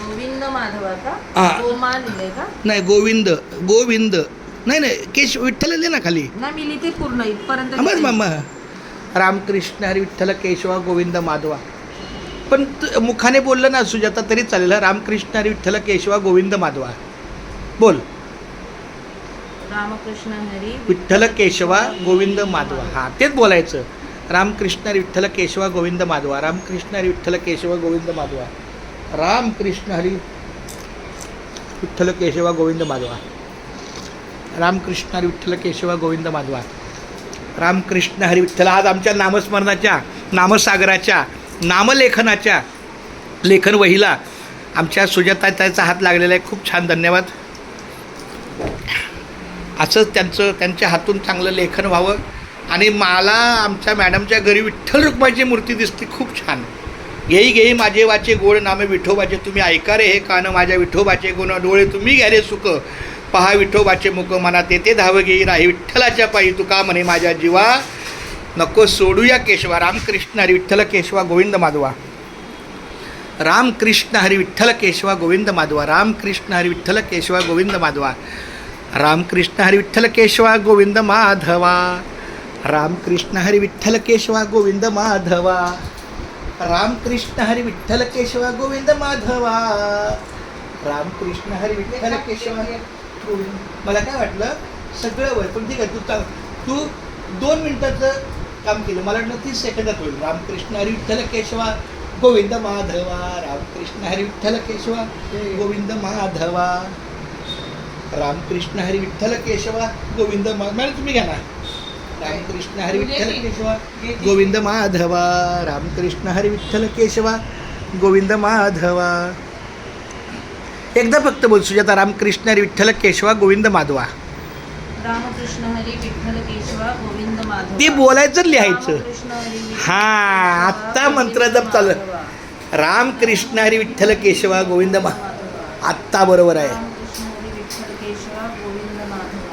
गोविंद माधवा का? हा. गोमा लिहिलंय का? नाही गोविंद गोविंद नाही नाही केश विठ्ठल लिहिले ना खाली. नाही मी लिहिते पूर्ण इथपर्यंत बस लिहिते. मामा रामकृष्ण हरी विठ्ठल केशवा गोविंद माधवा. पण मुखाने बोललं ना सुजाता तरी चालेल. रामकृष्ण हरी विठ्ठल केशवा गोविंद माधवा बोल. रामकृष्ण हरी विठ्ठल केशवा गोविंद माधवा. हां तेच बोलायचं. रामकृष्ण हरी विठ्ठल केशवा गोविंद माधवा. रामकृष्ण हरी विठ्ठल केशवा गोविंद माधवा. रामकृष्ण हरी विठ्ठल केशवा गोविंद माधवा. रामकृष्ण हरी विठ्ठल केशवा गोविंद माधवा. रामकृष्ण हरी विठ्ठल. आज आमच्या नामस्मरणाच्या नामसागराच्या नामलेखनाच्या लेखन वहीला आमच्या सुजाताताईचा हात लागलेला आहे. खूप छान धन्यवाद. असंच त्यांच्या हातून चांगलं लेखन व्हावं. आणि मला आमच्या मॅडमच्या घरी विठ्ठल रुक्माची मूर्ती दिसते खूप छान. घेई घेई माझे वाचे गोड नामे विठोबाचे तुम्ही ऐका रे हे कान माझ्या विठोबाचे गुण डोळे तुम्ही घ्या रे सुख पहा विठोबाचे मुख मनात येते धाव घेई राही विठ्ठलाच्या पायी तुका म्हणे माझ्या जीवा नको सोडूया केशवा. रामकृष्ण हरी विठ्ठल केशवा गोविंद माधवा. रामकृष्ण हरी विठ्ठल केशवा गोविंद माधवा. रामकृष्ण हरी विठ्ठल केशवा गोविंद माधवा. रामकृष्ण हरी विठ्ठल केशवा गोविंद माधवा. रामकृष्ण हरी विठ्ठल केशवा गोविंद माधवा. रामकृष्ण हरी विठ्ठल केशवा गोविंद माधवा. रामकृष्ण हरी विठ्ठल केशवा गोविंद. मला काय वाटलं सगळं वय पण ठीक आहे. तू 2 मिनिटाचं काम केलं. मला वाटलं 30 सेकंदात होईल. रामकृष्ण हरी विठ्ठल केशवा गोविंद माधवा. रामकृष्ण हरी विठ्ठल केशवा गोविंद माधवा. रामकृष्ण हरी विठ्ठल केशवा गोविंद मॅडम तुम्ही घ्या ना. रामकृष्ण हरी विठ्ठल केशवा गोविंद माधवा. रामकृष्ण हरी विठ्ठल केशवा गोविंद माधवा. एकदा फक्त बोल सुजाता. रामकृष्ण हरी विठ्ठल केशवा गोविंद माधवा. रामकृष्ण हरी विठ्ठल केशवा गोविंद माधवा. ते बोलायचं लिहायचं. रामकृष्ण हरी विठ्ठल हां आत्ता मंत्र जप चालू. रामकृष्ण हरी विठ्ठल केशवा गोविंद आत्ता बरोबर आहे.